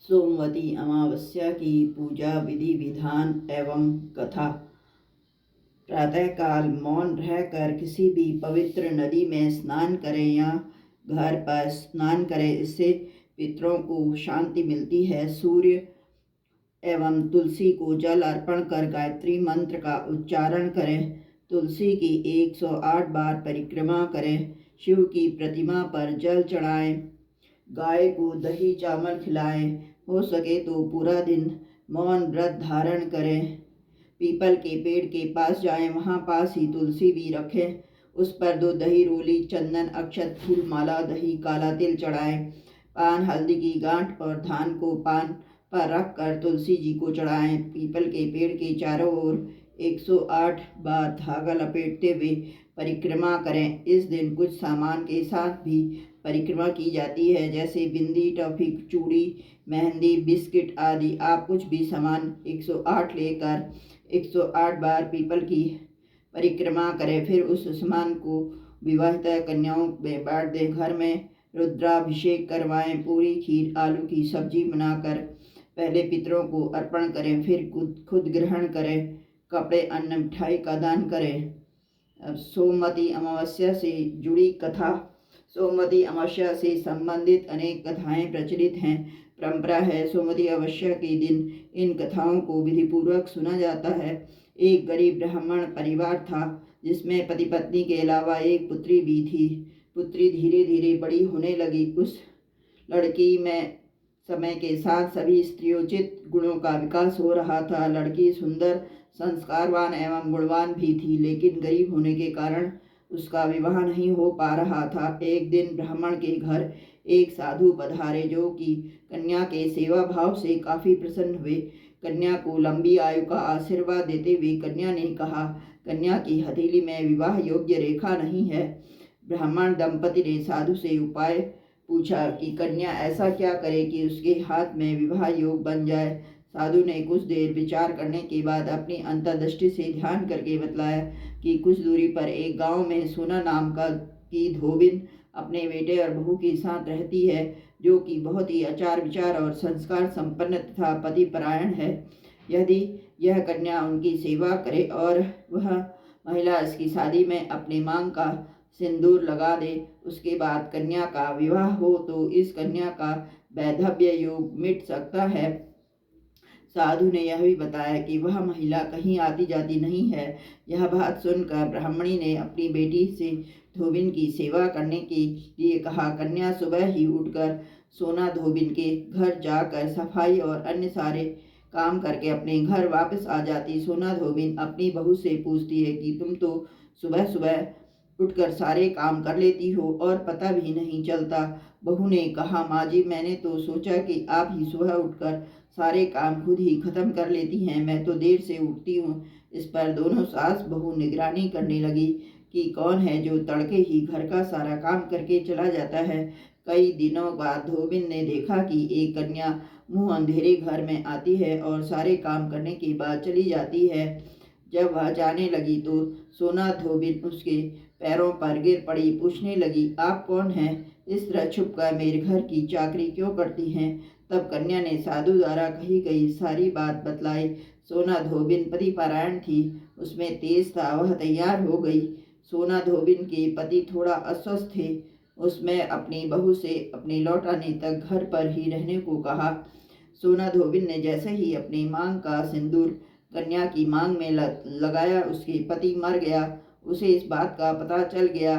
सोमवती अमावस्या की पूजा विधि विधान एवं कथा। प्रातःकाल मौन रहकर किसी भी पवित्र नदी में स्नान करें या घर पर स्नान करें, इससे पितरों को शांति मिलती है। सूर्य एवं तुलसी को जल अर्पण कर गायत्री मंत्र का उच्चारण करें। तुलसी की 108 बार परिक्रमा करें। शिव की प्रतिमा पर जल चढ़ाएं। गाय को दही चावल खिलाएं। हो सके तो पूरा दिन मौन व्रत धारण करें। पीपल के पेड़ के पास जाएं, वहां पास ही तुलसी भी रखें। उस पर 2 दही रोली, चंदन, अक्षत, फूल माला, दही, काला तिल चढ़ाएं। पान, हल्दी की गांठ और धान को पान पर रख कर तुलसी जी को चढ़ाएं। पीपल के पेड़ के चारों ओर 108 बार धागा लपेटते हुए परिक्रमा करें। इस दिन कुछ सामान के साथ भी परिक्रमा की जाती है, जैसे बिंदी, टॉफी, चूड़ी, मेहंदी, बिस्किट आदि। आप कुछ भी सामान 108 लेकर 108 बार पीपल की परिक्रमा करें। फिर उस सामान को विवाहित कन्याओं में बांट दें। घर में रुद्राभिषेक करवाएं। पूरी, खीर, आलू की सब्जी बनाकर पहले पितरों को अर्पण करें, फिर खुद ग्रहण करें। कपड़े, अन्न, मिठाई का दान करें। अब सोमवती अमावस्या से जुड़ी कथा। सोमवती अमावस्या से संबंधित अनेक कथाएं प्रचलित हैं। परंपरा है, सोमवती अमावस्या के दिन इन कथाओं को विधिपूर्वक सुना जाता है। एक गरीब ब्राह्मण परिवार था, जिसमें पति पत्नी के अलावा एक पुत्री भी थी। पुत्री धीरे धीरे बड़ी होने लगी। उस लड़की में समय के साथ सभी स्त्रियोचित गुणों का विकास हो रहा था। लड़की सुंदर, संस्कारवान एवं गुणवान भी थी, लेकिन गरीब होने के कारण उसका विवाह नहीं हो पा रहा था। एक दिन ब्राह्मण के घर एक साधु पधारे, जो कि कन्या के सेवा भाव से काफी प्रसन्न हुए। कन्या को लंबी आयु का आशीर्वाद देते हुए कन्या ने कहा, कन्या की हथेली में विवाह योग्य रेखा नहीं है। ब्राह्मण दंपति ने साधु से उपाय पूछा कि कन्या ऐसा क्या करे कि उसके हाथ में विवाह योग बन जाए। साधु ने कुछ देर विचार करने के बाद अपनी अंतर्दृष्टि से ध्यान करके बतलाया कि कुछ दूरी पर एक गांव में सोना नाम की धोबिन अपने बेटे और बहू के साथ रहती है, जो कि बहुत ही आचार विचार और संस्कार संपन्न तथा पति परायण है। यदि यह कन्या उनकी सेवा करे और वह महिला इसकी शादी में अपने मांग का सिंदूर लगा दे, उसके बाद कन्या का विवाह हो, तो इस कन्या का वैधव्य योग मिट सकता है। साधु ने यह भी बताया कि वह महिला कहीं आती जाती नहीं है। यह बात सुनकर ब्राह्मणी ने अपनी बेटी से धोबिन की सेवा करने के लिए कहा। कन्या सुबह ही उठकर सोना धोबिन के घर जाकर सफाई और अन्य सारे काम करके अपने घर वापस आ जाती। सोना धोबिन अपनी बहू से पूछती है कि तुम तो सुबह सुबह उठकर सारे काम कर लेती हो और पता भी नहीं चलता। बहू ने कहा, माँ जी, मैंने तो सोचा कि आप ही सुबह उठकर सारे काम खुद ही खत्म कर लेती हैं, मैं तो देर से उठती हूँ। इस पर दोनों सास बहू निगरानी करने लगी कि कौन है जो तड़के ही घर का सारा काम करके चला जाता है। कई दिनों बाद धोबिन ने देखा कि एक कन्या मुंह अंधेरे घर में आती है और सारे काम करने के बाद चली जाती है। जब वह जाने लगी तो सोना धोबिन उसके पैरों पर गिर पड़ी। पूछने लगी, आप कौन हैं? इस तरह छुपकर मेरे घर की चाकरी क्यों करती हैं? तब कन्या ने साधु द्वारा कही गई सारी बात बतलाई। सोना धोबिन पति पारायण थी, उसमें तेज था, वह तैयार हो गई। सोना धोबिन के पति थोड़ा अस्वस्थ थे। उसमें अपनी बहू से अपने लौट आने तक घर पर ही रहने को कहा। सोना धोबिन ने जैसे ही अपनी मांग का सिंदूर कन्या की मांग में लगाया, उसके पति मर गया। उसे इस बात का पता चल गया।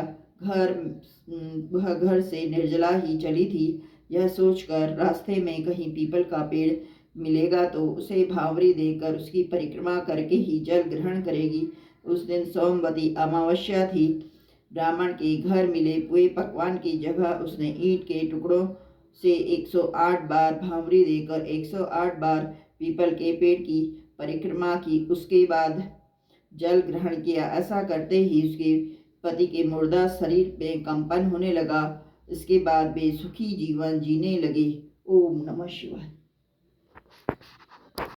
वह घर से निर्जला ही चली थी। यह सोचकर रास्ते में कहीं पीपल का पेड़ मिलेगा तो उसे भावरी देकर उसकी परिक्रमा करके ही जल ग्रहण करेगी। उस दिन सोमवती अमावस्या थी। ब्राह्मण के घर मिले पुए पकवान की जगह उसने ईंट के टुकड़ों से 108 बार भावरी देकर 108 बार पीपल के पेड़ की परिक्रमा की। उसके बाद जल ग्रहण किया। ऐसा करते ही उसके पति के मुर्दा शरीर में कंपन होने लगा। इसके बाद वे सुखी जीवन जीने लगे। ओम नमः शिवाय।